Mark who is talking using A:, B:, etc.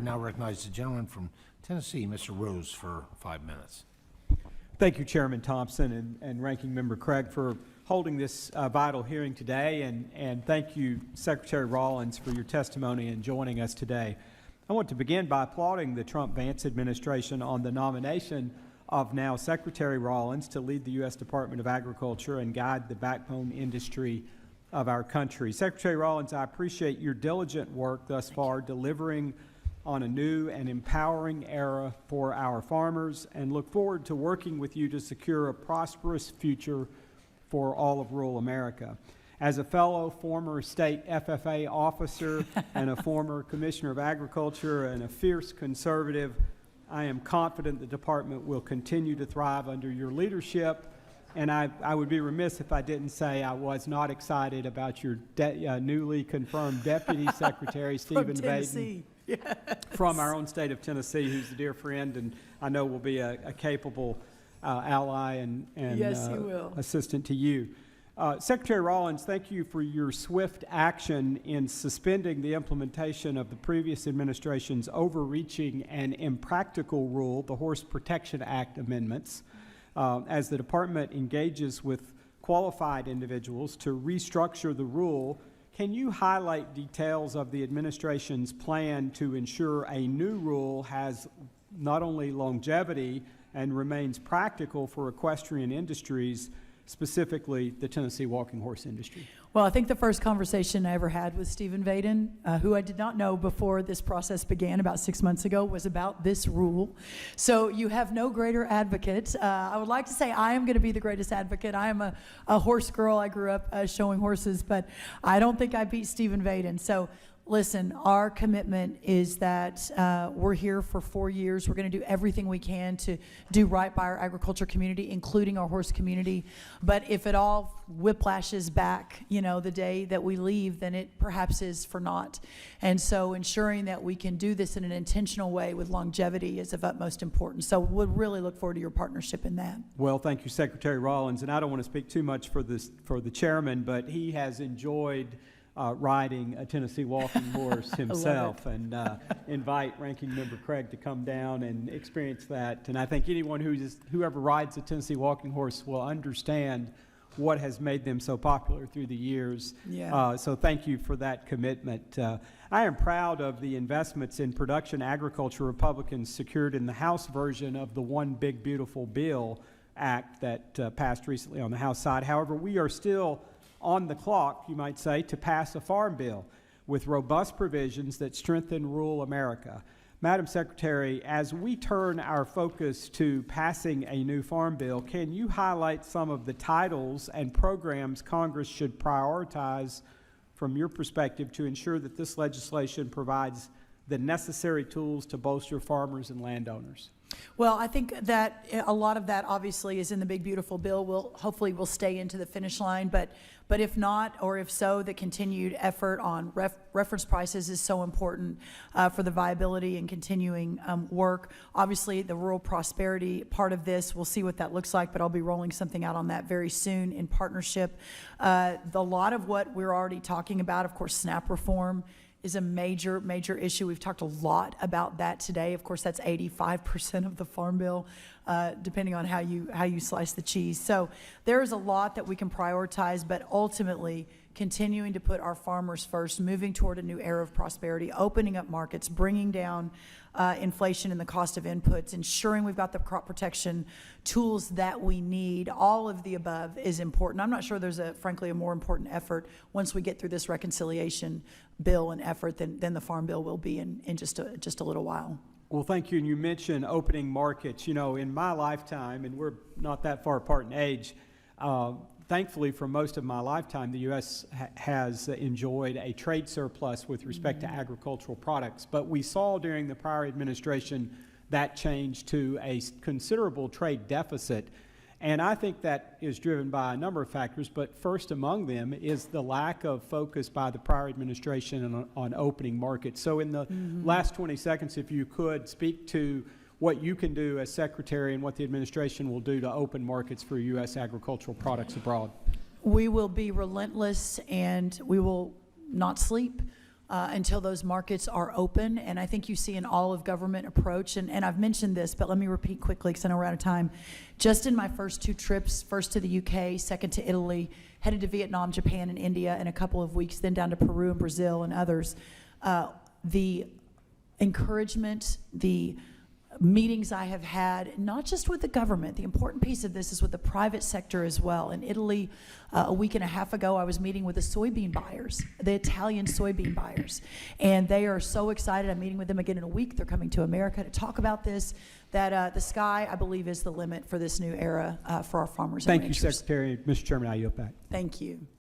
A: now recognize the gentleman from Tennessee, Mr. Rose, for 5 minutes.
B: Thank you, Chairman Thompson and Ranking Member Craig, for holding this vital hearing today, and thank you, Secretary Rollins, for your testimony and joining us today. I want to begin by applauding the Trump-Vance administration on the nomination of now Secretary Rollins to lead the U.S. Department of Agriculture and guide the backbone industry of our country. Secretary Rollins, I appreciate your diligent work thus far delivering on a new and empowering era for our farmers, and look forward to working with you to secure a prosperous future for all of rural America. As a fellow former state FFA officer and a former commissioner of agriculture and a fierce conservative, I am confident the department will continue to thrive under your leadership. And I would be remiss if I didn't say I was not excited about your newly confirmed Deputy Secretary, Stephen Vaden, yes, from our own state of Tennessee, who's a dear friend and I know will be a capable ally and
C: yes, he will.
B: Assistant to you. Secretary Rollins, thank you for your swift action in suspending the implementation of the previous administration's overreaching and impractical rule, the Horse Protection Act amendments, as the department engages with qualified individuals to restructure the rule. Can you highlight details of the administration's plan to ensure a new rule has not only longevity and remains practical for equestrian industries, specifically the Tennessee walking horse industry?
C: Well, I think the first conversation I ever had with Stephen Vaden, who I did not know before this process began about 6 months ago, was about this rule. So you have no greater advocate. I would like to say I am going to be the greatest advocate. I am a horse girl. I grew up showing horses, but I don't think I beat Stephen Vaden. So listen, our commitment is that we're here for 4 years. We're going to do everything we can to do right by our agriculture community, including our horse community. But if it all whiplashes back, you know, the day that we leave, then it perhaps is for naught. And so ensuring that we can do this in an intentional way with longevity is of utmost importance. So we'll really look forward to your partnership in that.
B: Well, thank you, Secretary Rollins. And I don't want to speak too much for the chairman, but he has enjoyed riding a Tennessee walking horse himself, and invite Ranking Member Craig to come down and experience that. And I think anyone whoever rides a Tennessee walking horse will understand what has made them so popular through the years.
C: Yeah.
B: So thank you for that commitment. I am proud of the investments in production agriculture Republicans secured in the House version of the One Big Beautiful Bill Act that passed recently on the House side. However, we are still on the clock, you might say, to pass a farm bill with robust provisions that strengthen rural America. Madam Secretary, as we turn our focus to passing a new farm bill, can you highlight some of the titles and programs Congress should prioritize from your perspective to ensure that this legislation provides the necessary tools to bolster farmers and landowners?
C: Well, I think that a lot of that obviously is in the big beautiful bill. Hopefully we'll stay into the finish line, but if not, or if so, the continued effort on reference prices is so important for the viability and continuing work. Obviously, the rural prosperity part of this, we'll see what that looks like, but I'll be rolling something out on that very soon in partnership. A lot of what we're already talking about, of course, SNAP reform is a major, major issue. We've talked a lot about that today. Of course, that's 85% of the Farm Bill, depending on how you slice the cheese. So there is a lot that we can prioritize, but ultimately continuing to put our farmers first, moving toward a new era of prosperity, opening up markets, bringing down inflation and the cost of inputs, ensuring we've got the crop protection tools that we need. All of the above is important. I'm not sure there's frankly a more important effort once we get through this reconciliation bill and effort than the Farm Bill will be in just a little while.
B: Well, thank you. And you mentioned opening markets. You know, in my lifetime, and we're not that far apart in age, thankfully for most of my lifetime, the U.S. has enjoyed a trade surplus with respect to agricultural products. But we saw during the prior administration that change to a considerable trade deficit. And I think that is driven by a number of factors, but first among them is the lack of focus by the prior administration on opening markets. So in the last 20 seconds, if you could speak to what you can do as Secretary and what the administration will do to open markets for U.S. agricultural products abroad.
C: We will be relentless and we will not sleep until those markets are open. And I think you see an all-of-government approach. And I've mentioned this, but let me repeat quickly because I know we're out of time. Just in my first 2 trips, first to the UK, second to Italy, headed to Vietnam, Japan, and India in a couple of weeks, then down to Peru and Brazil and others, the encouragement, the meetings I have had, not just with the government. The important piece of this is with the private sector as well. In Italy, a week and a half ago, I was meeting with the soybean buyers, the Italian soybean buyers, and they are so excited. I'm meeting with them again in a week. They're coming to America to talk about this, that the sky, I believe, is the limit for this new era for our farmers and
B: Thank you,
C: ranchers.
B: Secretary. Mr. Chairman, I yield back.
C: Thank you.